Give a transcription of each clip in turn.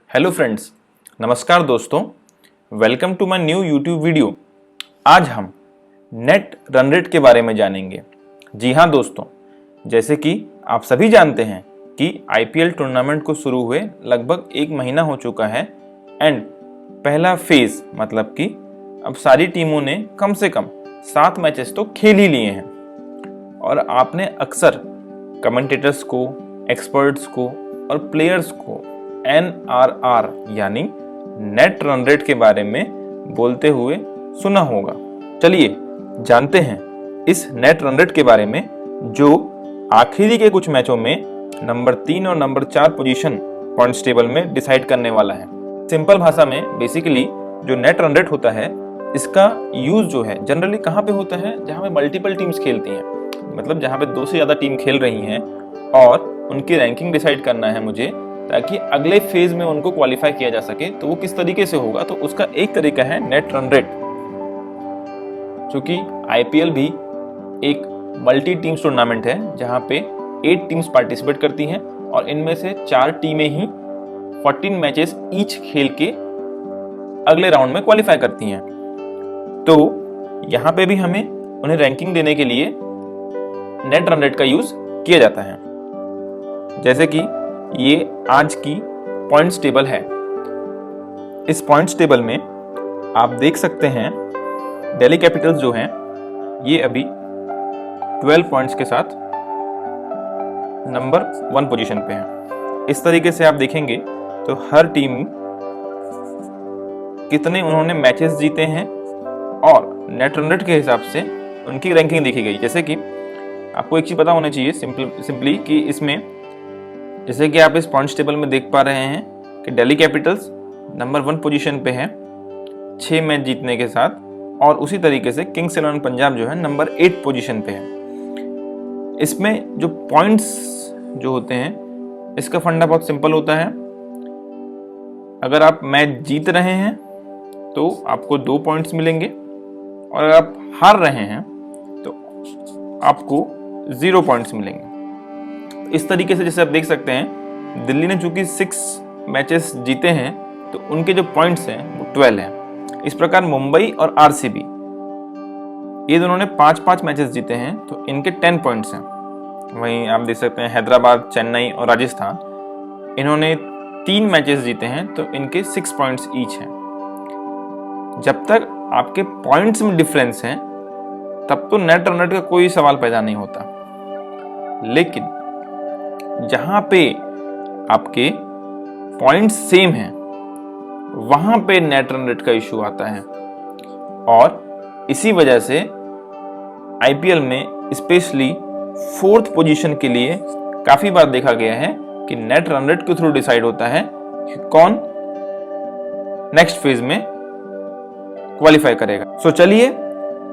Hello friends, नमस्कार दोस्तों। Welcome to my new YouTube video. आज हम नेट रन रेट के बारे में जानेंगे। जी हाँ दोस्तों, जैसे कि आप सभी जानते हैं कि आईपीएल टूर्नामेंट को शुरू हुए लगभग 1 महीना हो चुका है एंड पहला फेज मतलब कि अब सारी टीमों ने कम से कम 7 मैचेस तो खेल ही लिए हैं। और आपने अक्सर कमेंटेटर्स को, एक्सपर्ट्स को और प्लेयर्स को NRR यानी नेट रन रेट के बारे में बोलते हुए सुना होगा। चलिए जानते हैं इस नेट रन रेट के बारे में, जो आखिरी के कुछ मैचों में नंबर 3 और नंबर 4 पोजीशन पॉइंट्स टेबल में डिसाइड करने वाला है। सिंपल भाषा में बेसिकली जो नेट रन रेट होता है, इसका यूज जो है जनरली कहाँ पे होता है, जहाँ पे मल्टीपल टीम्स खेलती हैं, मतलब जहाँ पे 2 से ज़्यादा टीम खेल रही हैं और उनकी रैंकिंग डिसाइड करना है मुझे, ताकि अगले फेज में उनको क्वालिफाई किया जा सके। तो वो किस तरीके से होगा, तो उसका एक तरीका है नेट रन रेट। क्योंकि आईपीएल भी एक मल्टी टीम्स टूर्नामेंट है जहां पे 8 टीम्स पार्टिसिपेट करती हैं और इनमें से 4 टीमें ही 14 मैचेस ईच खेल के अगले राउंड में क्वालिफाई करती हैं। तो यहाँ पे भी हमें उन्हें रैंकिंग देने के लिए नेट रन रेट का यूज किया जाता है। जैसे कि ये आज की पॉइंट्स टेबल है। इस पॉइंट्स टेबल में आप देख सकते हैं दिल्ली कैपिटल्स जो हैं ये अभी 12 पॉइंट्स के साथ नंबर 1 पोजीशन पे है। इस तरीके से आप देखेंगे तो हर टीम कितने उन्होंने मैचेस जीते हैं और नेट रन रेट के हिसाब से उनकी रैंकिंग देखी गई। जैसे कि आपको एक चीज पता होना चाहिए सिंपली कि इसमें, जैसे कि आप इस पॉइंट्स टेबल में देख पा रहे हैं कि दिल्ली कैपिटल्स नंबर 1 पोजीशन पे है 6 मैच जीतने के साथ, और उसी तरीके से किंग्स इलेवन पंजाब जो है नंबर 8 पोजीशन पे है। इसमें जो पॉइंट्स जो होते हैं, इसका फंडा बहुत सिंपल होता है। अगर आप मैच जीत रहे हैं तो आपको 2 पॉइंट्स मिलेंगे, और अगर आप हार रहे हैं तो आपको 0 पॉइंट्स मिलेंगे। इस तरीके से जैसे आप देख सकते हैं, दिल्ली ने चूंकि 6 मैचेस जीते हैं तो उनके जो पॉइंट्स हैं वो 12 हैं। इस प्रकार मुंबई और आरसीबी ये दोनों ने 5-5 मैचेस जीते हैं तो इनके 10 पॉइंट्स हैं। वहीं आप देख सकते हैं हैदराबाद, चेन्नई और राजस्थान, इन्होंने 3 मैचेस जीते हैं तो इनके 6 पॉइंट्स ईच हैं। जब तक आपके पॉइंट्स में डिफरेंस है तब तो नेट रन रेट का कोई सवाल पैदा नहीं होता। लेकिन जहां पे आपके पॉइंट्स सेम हैं वहां पे नेट रन रेट का इशू आता है, और इसी वजह से आईपीएल में स्पेशली 4th पोजीशन के लिए काफी बार देखा गया है कि नेट रन रेट के थ्रू डिसाइड होता है कि कौन नेक्स्ट फेज में क्वालिफाई करेगा। सो चलिए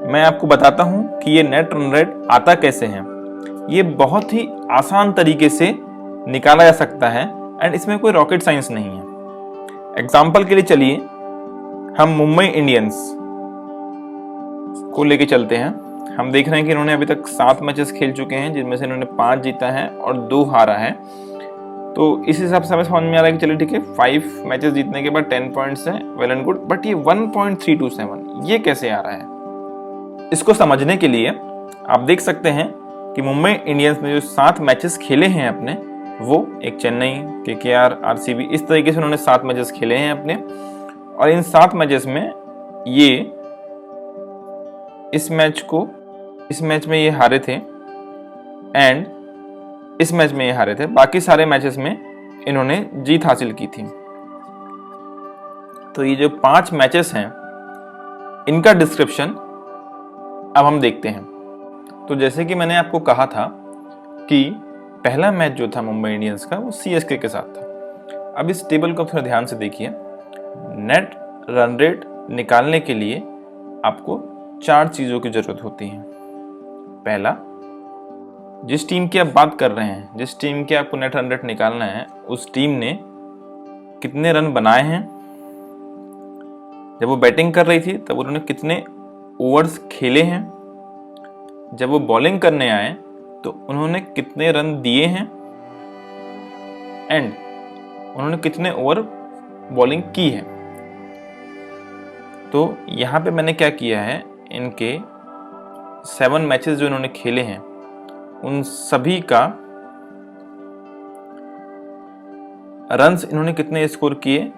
मैं आपको बताता हूं कि ये नेट रन रेट आता कैसे है। ये बहुत ही आसान तरीके से निकाला जा सकता है एंड इसमें कोई रॉकेट साइंस नहीं है। एग्जाम्पल के लिए चलिए हम मुंबई इंडियंस को लेके चलते हैं। हम देख रहे हैं कि इन्होंने अभी तक 7 मैचेस खेल चुके हैं, जिनमें से इन्होंने 5 जीता है और 2 हारा है। तो इस हिसाब से हमें समझ में आ रहा है कि चलिए ठीक है, 5 मैचेस जीतने के बाद 10 पॉइंट्स हैं, वेल एंड गुड। बट ये 1.327 ये कैसे आ रहा है? इसको समझने के लिए आप देख सकते हैं कि मुंबई इंडियंस ने जो 7 मैचेस खेले हैं अपने, वो एक चेन्नई, केकेआर, आरसीबी, इस तरीके से उन्होंने 7 मैचेस खेले हैं अपने। और इन 7 मैचेस में ये इस मैच में ये हारे थे एंड इस मैच में ये हारे थे। बाकी सारे मैचेस में इन्होंने जीत हासिल की थी। तो ये जो 5 मैचेस हैं इनका डिस्क्रिप्शन अब हम देखते हैं। तो जैसे कि मैंने आपको कहा था कि पहला मैच जो था मुंबई इंडियंस का वो सीएसके के साथ था। अब इस टेबल को थोड़ा ध्यान से देखिए। नेट रन रेट निकालने के लिए आपको 4 चीज़ों की ज़रूरत होती है। पहला, जिस टीम की आप बात कर रहे हैं, जिस टीम के आपको नेट रन रेट निकालना है, उस टीम ने कितने रन बनाए हैं। जब वो बैटिंग कर रही थी तब उन्होंने कितने ओवर्स खेले हैं। जब वो बॉलिंग करने आए तो उन्होंने कितने रन दिए हैं एंड उन्होंने कितने ओवर बॉलिंग की है। तो यहाँ पे मैंने क्या किया है, इनके 7 मैचेस जो इन्होंने खेले हैं उन सभी का रन्स इन्होंने कितने स्कोर किए,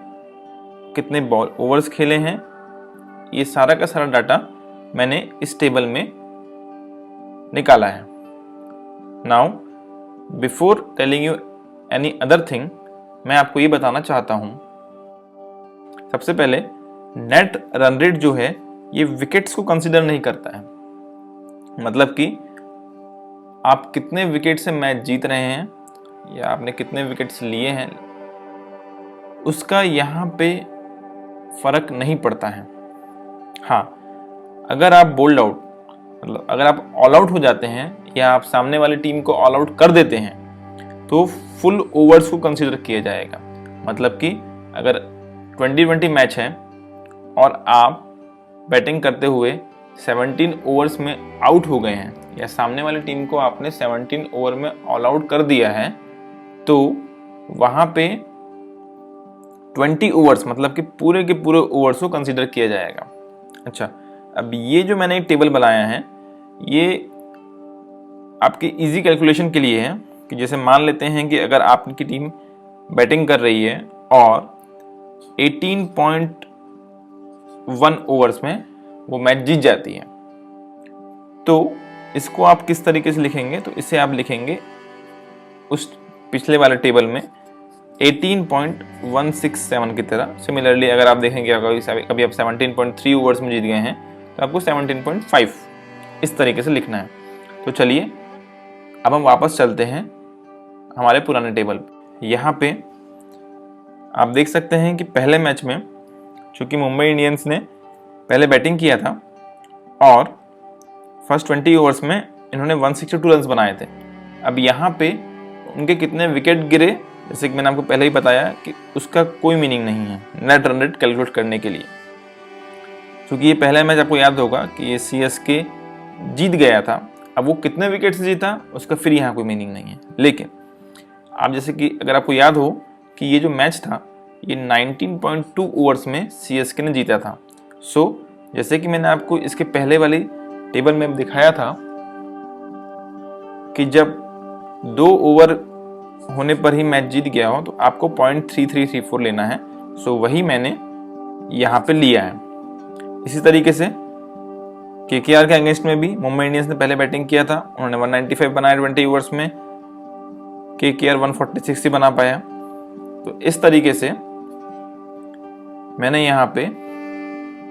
कितने बॉल ओवर्स खेले हैं, ये सारा का सारा डाटा मैंने इस टेबल में निकाला है। Now before telling you any other thing, मैं आपको ये बताना चाहता हूं, सबसे पहले नेट रन रेट जो है ये विकेट्स को कंसीडर नहीं करता है। मतलब कि आप कितने विकेट से मैच जीत रहे हैं या आपने कितने विकेट्स लिए हैं, उसका यहाँ पे फर्क नहीं पड़ता है। हाँ, अगर आप बोल्ड आउट, मतलब अगर आप ऑल आउट हो जाते हैं या आप सामने वाली टीम को ऑल आउट कर देते हैं तो फुल ओवर्स को कंसीडर किया जाएगा। मतलब कि अगर 20-20 मैच है और आप बैटिंग करते हुए 17 ओवर्स में आउट हो गए हैं या सामने वाली टीम को आपने 17 ओवर में ऑल आउट कर दिया है, तो वहाँ पे 20 ओवर्स मतलब कि पूरे के पूरे ओवर्स को कंसीडर किया जाएगा। अच्छा, अब ये जो मैंने एक टेबल बनाया है ये आपकी इजी कैलकुलेशन के लिए है कि जैसे मान लेते हैं कि अगर आपकी टीम बैटिंग कर रही है और 18.1 ओवर्स में वो मैच जीत जाती है, तो इसको आप किस तरीके से लिखेंगे, तो इसे आप लिखेंगे उस पिछले वाले टेबल में 18.167 की तरह। सिमिलरली अगर आप देखेंगे कभी आप 17.3 ओवर्स में जीत गए हैं तो आपको 17.5 इस तरीके से लिखना है। तो चलिए अब हम वापस चलते हैं हमारे पुराने टेबल पे। यहाँ पे आप देख सकते हैं कि पहले मैच में चूंकि मुंबई इंडियंस ने पहले बैटिंग किया था और फर्स्ट 20 ओवर्स में इन्होंने 162 रन्स बनाए थे। अब यहाँ पे उनके कितने विकेट गिरे, जैसे कि मैंने आपको पहले ही बताया कि उसका कोई मीनिंग नहीं है नेट रन रेट कैलकुलेट करने के लिए, क्योंकि ये पहला मैच आपको याद होगा कि ये CSK जीत गया था। अब वो कितने विकेट से जीता उसका फिर यहाँ कोई मीनिंग नहीं है। लेकिन आप जैसे कि अगर आपको याद हो कि ये जो मैच था ये 19.2 ओवर्स में CSK ने जीता था। सो जैसे कि मैंने आपको इसके पहले वाली टेबल में दिखाया था कि जब 2 ओवर होने पर ही मैच जीत गया हो तो आपको 0.3334 लेना है। सो वही मैंने यहाँ पे लिया है। इसी तरीके से KKR के अगेंस्ट में भी मुंबई इंडियंस ने पहले बैटिंग किया था, उन्होंने 195 बनाया 20 ओवर्स में, KKR 146 ही बना पाया। तो इस तरीके से मैंने यहाँ पे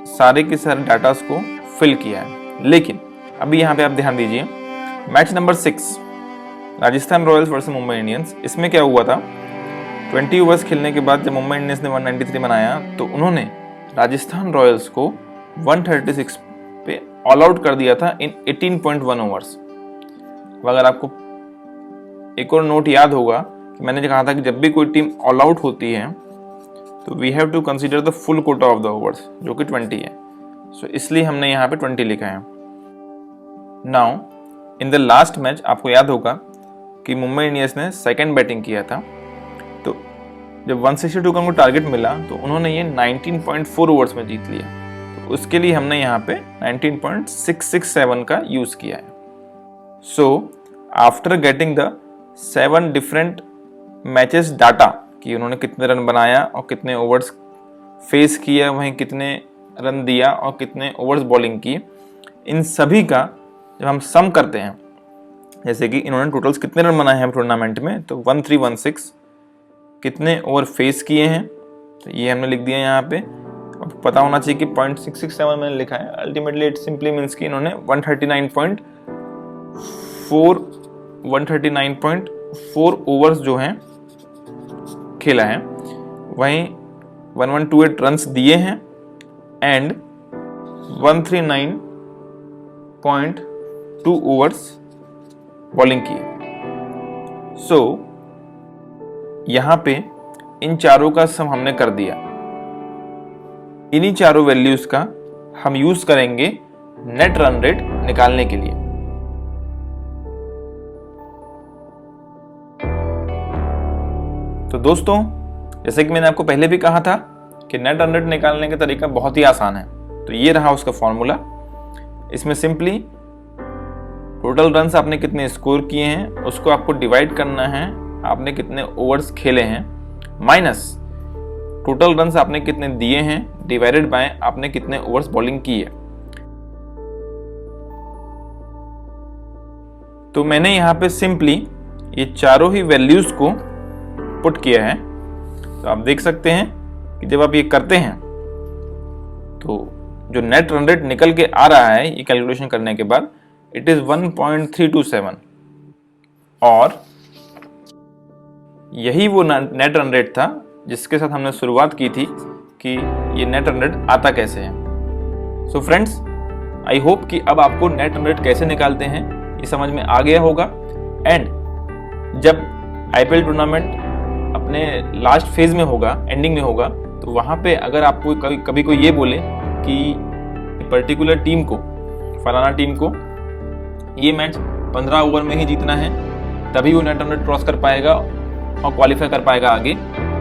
सारे के सारे डाटास को फिल किया है। लेकिन अभी यहाँ पे आप ध्यान दीजिए, match number 6 Rajasthan Royals versus Mumbai Indians, इसमें क्या हुआ था, 20 ओवर्स खेलने के बाद जब मुंबई इंडियंस ने 193 बनाया तो उन्होंने राजस्थान रॉयल्स को 136 पे ऑल आउट कर दिया था इन 18.1 ओवर्स। अगर आपको एक और नोट याद होगा कि मैंने कहा था कि जब भी कोई टीम ऑल आउट होती है तो we have to consider the full quota of the overs, जो कि 20 है। सो इसलिए हमने यहाँ पे 20 लिखा है। Now in the last match आपको याद होगा कि मुंबई इंडियंस ने सेकंड बैटिंग किया था, तो जब 162 का उनको टारगेट मिला तो उन्होंने ये 19.4 ओवर्स में जीत लिया। तो उसके लिए हमने यहाँ पे 19.667 का यूज किया है। So after getting the 7 different matches data कि उन्होंने कितने रन बनाया और कितने ओवर्स फेस किया, वहीं कितने रन दिया और कितने ओवर्स बॉलिंग की, इन सभी का जब हम सम करते हैं, जैसे कि इन्होंने टोटल्स कितने रन बनाए हैं टूर्नामेंट में, तो 1316, कितने ओवर फेस किए हैं तो ये हमने लिख दिया यहाँ पे। अब पता होना चाहिए कि 0.667 मैंने लिखा है, अल्टीमेटली इट सिंपली मीन्स कि इन्होंने 139.4 ओवर्स जो हैं खेला है, वहीं 1128 रन्स दिए हैं एंड 139.2 ओवर्स बॉलिंग की। सो यहां पे इन चारों का सम हमने कर दिया। इन्हीं चारों वैल्यूज का हम यूज करेंगे नेट रन रेट निकालने के लिए। तो दोस्तों, जैसे कि मैंने आपको पहले भी कहा था कि नेट रन रेट निकालने का तरीका बहुत ही आसान है। तो ये रहा उसका फॉर्मूला। इसमें सिंपली टोटल रन्स आपने कितने स्कोर किए हैं उसको आपको डिवाइड करना है आपने कितने ओवर्स खेले हैं, माइनस टोटल रन्स आपने कितने दिए हैं डिवाइडेड बाय आपने कितने ओवर्स बॉलिंग की है। तो मैंने यहाँ पे सिंपली ये चारों ही वैल्यूज को पुट किया है। तो आप देख सकते हैं कि जब आप ये करते हैं तो जो नेट रन रेट निकल के आ रहा है ये कैलकुलेशन करने के बाद इट इज 1.327 और यही वो नेट रन रेट था जिसके साथ हमने शुरुआत की थी कि ये नेट रन रेट आता कैसे है। सो फ्रेंड्स, आई होप कि अब आपको नेट रन रेट कैसे निकालते हैं ये समझ में आ गया होगा। एंड जब आईपीएल टूर्नामेंट अपने लास्ट फेज में होगा, एंडिंग में होगा, तो वहाँ पे अगर आपको कभी कोई ये बोले कि पर्टिकुलर टीम को, फलाना टीम को ये मैच 15 ओवर में ही जीतना है तभी वो नेट रन रेट क्रॉस कर पाएगा और क्वालिफाई कर पाएगा आगे,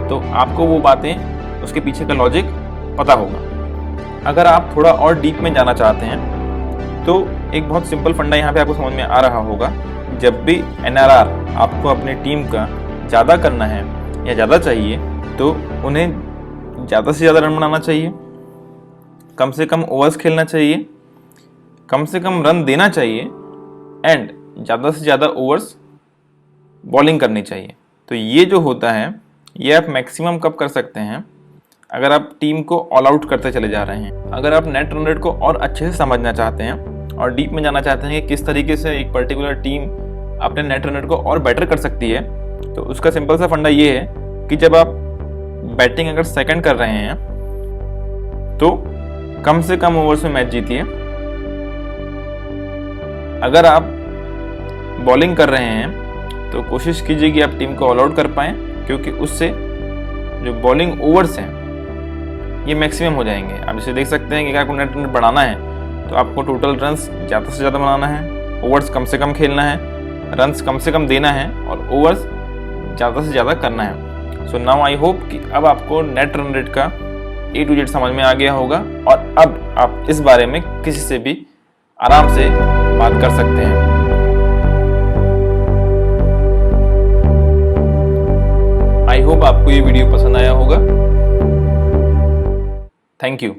तो आपको वो बातें, उसके पीछे का लॉजिक पता होगा। अगर आप थोड़ा और डीप में जाना चाहते हैं तो एक बहुत सिंपल फंडा यहाँ पे आपको समझ में आ रहा होगा। जब भी एनआरआर आपको अपनी टीम का ज़्यादा करना है या ज़्यादा चाहिए तो उन्हें ज़्यादा से ज़्यादा रन बनाना चाहिए, कम से कम ओवर्स खेलना चाहिए, कम से कम रन देना चाहिए एंड ज़्यादा से ज़्यादा ओवर्स बॉलिंग करनी चाहिए। तो ये जो होता है ये आप मैक्सिमम कब कर सकते हैं, अगर आप टीम को ऑल आउट करते चले जा रहे हैं। अगर आप नेट रन रेट को और अच्छे से समझना चाहते हैं और डीप में जाना चाहते हैं कि किस तरीके से एक पर्टिकुलर टीम अपने नेट रन रेट को और बेटर कर सकती है, तो उसका सिंपल सा फंडा ये है कि जब आप बैटिंग अगर सेकंड कर रहे हैं तो कम से कम ओवर्स में मैच जीतिए। अगर आप बॉलिंग कर रहे हैं तो कोशिश कीजिए कि आप टीम को ऑल आउट कर पाएं, क्योंकि उससे जो बॉलिंग ओवर्स हैं ये मैक्सिमम हो जाएंगे। आप इसे देख सकते हैं कि अगर आपको नेट रन बढ़ाना है तो आपको टोटल रन्स ज़्यादा से ज़्यादा बनाना है, ओवर्स कम से कम खेलना है, रन्स कम से कम देना है और ओवर्स ज़्यादा से ज़्यादा करना है। सो नाउ आई होप कि अब आपको नेट रन रेट का A to Z समझ में आ गया होगा और अब आप इस बारे में किसी से भी आराम से बात कर सकते हैं। आई होप आपको ये वीडियो पसंद आया होगा। Thank you.